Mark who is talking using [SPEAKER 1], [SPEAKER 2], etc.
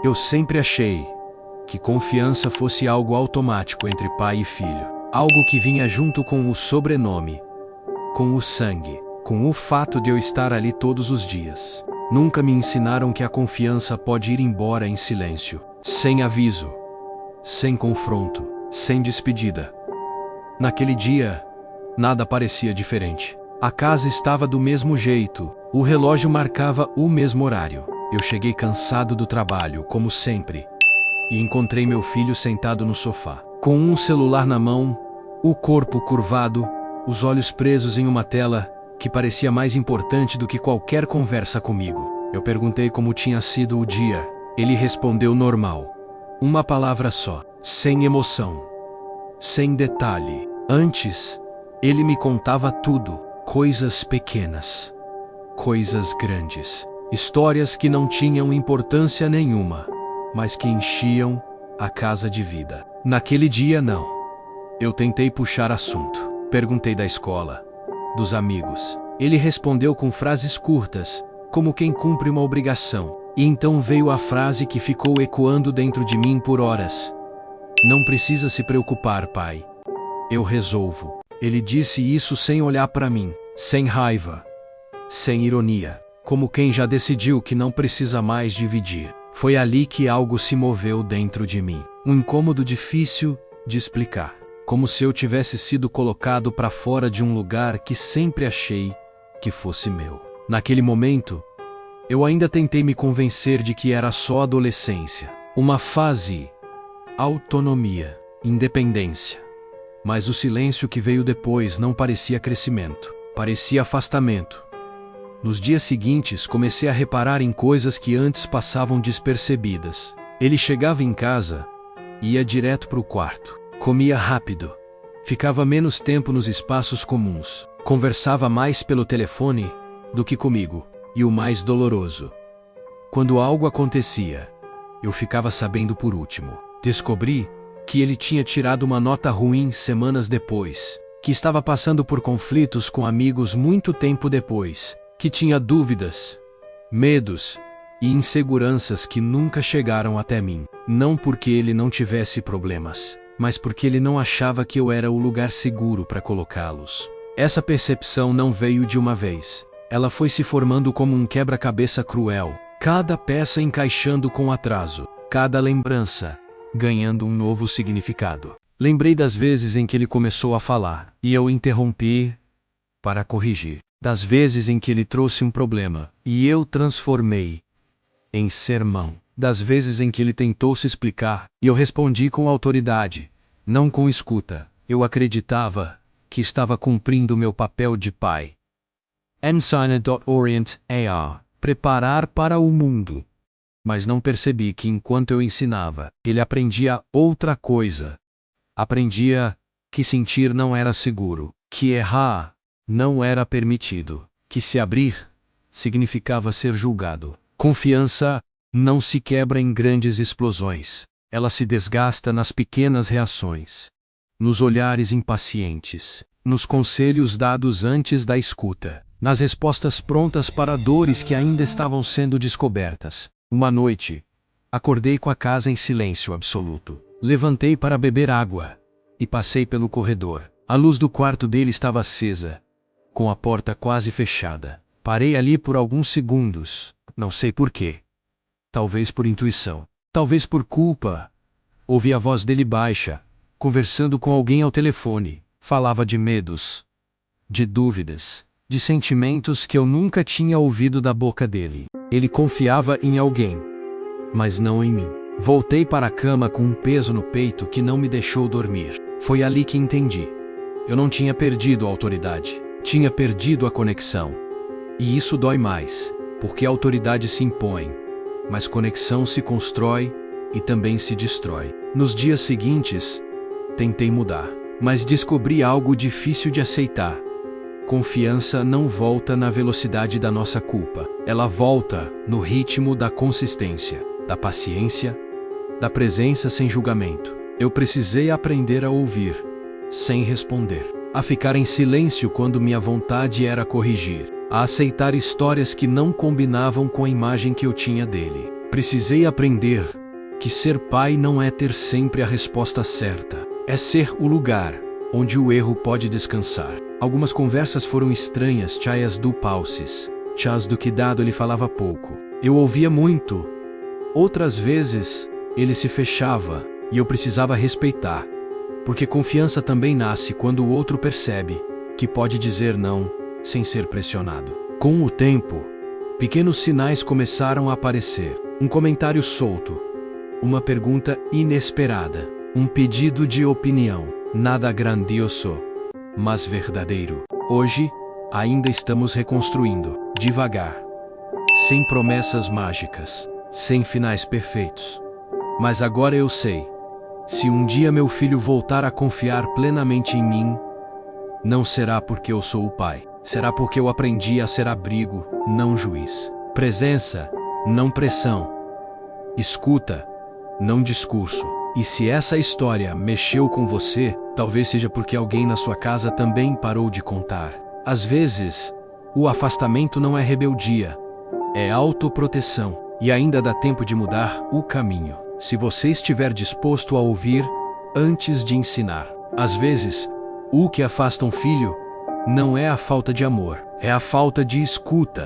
[SPEAKER 1] Eu sempre achei que confiança fosse algo automático entre pai e filho. Algo que vinha junto com o sobrenome, com o sangue, com o fato de eu estar ali todos os dias. Nunca me ensinaram que a confiança pode ir embora em silêncio, sem aviso, sem confronto, sem despedida. Naquele dia, nada parecia diferente. A casa estava do mesmo jeito, o relógio marcava o mesmo horário. Eu cheguei cansado do trabalho, como sempre, e encontrei meu filho sentado no sofá, com um celular na mão, o corpo curvado, os olhos presos em uma tela que parecia mais importante do que qualquer conversa comigo. Eu perguntei como tinha sido o dia. Ele respondeu normal. Uma palavra só, sem emoção, sem detalhe. Antes, ele me contava tudo, coisas pequenas, coisas grandes, histórias que não tinham importância nenhuma, mas que enchiam a casa de vida. Naquele dia, não. Eu tentei puxar assunto. Perguntei da escola, dos amigos. Ele respondeu com frases curtas, como quem cumpre uma obrigação. E então veio a frase que ficou ecoando dentro de mim por horas. Não precisa se preocupar, pai. Eu resolvo. Ele disse isso sem olhar para mim, sem raiva, sem ironia, como quem já decidiu que não precisa mais dividir. Foi ali que algo se moveu dentro de mim. Um incômodo difícil de explicar. Como se eu tivesse sido colocado para fora de um lugar que sempre achei que fosse meu. Naquele momento, eu ainda tentei me convencer de que era só adolescência, uma fase, autonomia, independência. Mas o silêncio que veio depois não parecia crescimento, parecia afastamento. Nos dias seguintes, comecei a reparar em coisas que antes passavam despercebidas. Ele chegava em casa e ia direto para o quarto. Comia rápido. Ficava menos tempo nos espaços comuns. Conversava mais pelo telefone do que comigo. E o mais doloroso, quando algo acontecia, eu ficava sabendo por último. Descobri que ele tinha tirado uma nota ruim semanas depois, que estava passando por conflitos com amigos muito tempo depois, que tinha dúvidas, medos e inseguranças que nunca chegaram até mim. Não porque ele não tivesse problemas, mas porque ele não achava que eu era o lugar seguro para colocá-los. Essa percepção não veio de uma vez. Ela foi se formando como um quebra-cabeça cruel, cada peça encaixando com atraso, cada lembrança ganhando um novo significado. Lembrei das vezes em que ele começou a falar, e eu interrompi para corrigir. Das vezes em que ele trouxe um problema, e eu transformei em sermão. Das vezes em que ele tentou se explicar, e eu respondi com autoridade, não com escuta. Eu acreditava que estava cumprindo meu papel de pai. Ensign.orient AR. Preparar para o mundo. Mas não percebi que enquanto eu ensinava, ele aprendia outra coisa. Aprendia que sentir não era seguro, que errar não era permitido, que se abrir significava ser julgado. Confiança não se quebra em grandes explosões. Ela se desgasta nas pequenas reações, nos olhares impacientes, nos conselhos dados antes da escuta, nas respostas prontas para dores que ainda estavam sendo descobertas. Uma noite, acordei com a casa em silêncio absoluto. Levantei para beber água e passei pelo corredor. A luz do quarto dele estava acesa, com a porta quase fechada. Parei ali por alguns segundos, não sei por quê. Talvez por intuição, talvez por culpa. Ouvi a voz dele baixa, conversando com alguém ao telefone. Falava de medos, de dúvidas, de sentimentos que eu nunca tinha ouvido da boca dele. Ele confiava em alguém, mas não em mim. Voltei para a cama com um peso no peito que não me deixou dormir. Foi ali que entendi. Eu não tinha perdido a autoridade, tinha perdido a conexão. E isso dói mais, porque a autoridade se impõe, mas conexão se constrói e também se destrói. Nos dias seguintes, tentei mudar, mas descobri algo difícil de aceitar. Confiança não volta na velocidade da nossa culpa. Ela volta no ritmo da consistência, da paciência, da presença sem julgamento. Eu precisei aprender a ouvir, sem responder, a ficar em silêncio quando minha vontade era corrigir, a aceitar histórias que não combinavam com a imagem que eu tinha dele. Precisei aprender que ser pai não é ter sempre a resposta certa. É ser o lugar onde o erro pode descansar. Algumas conversas foram estranhas, cheias de pauses. Chás do cuidado ele falava pouco. Eu ouvia muito. Outras vezes, ele se fechava e eu precisava respeitar. Porque confiança também nasce quando o outro percebe que pode dizer não sem ser pressionado. Com o tempo, pequenos sinais começaram a aparecer. Um comentário solto, uma pergunta inesperada, um pedido de opinião. Nada grandioso, mas verdadeiro. Hoje, ainda estamos reconstruindo, devagar, sem promessas mágicas, sem finais perfeitos. Mas agora eu sei, se um dia meu filho voltar a confiar plenamente em mim, não será porque eu sou o pai, será porque eu aprendi a ser abrigo, não juiz. Presença, não pressão. Escuta, não discurso. E se essa história mexeu com você, talvez seja porque alguém na sua casa também parou de contar. Às vezes, o afastamento não é rebeldia, é autoproteção. E ainda dá tempo de mudar o caminho, se você estiver disposto a ouvir antes de ensinar. Às vezes, o que afasta um filho não é a falta de amor, é a falta de escuta.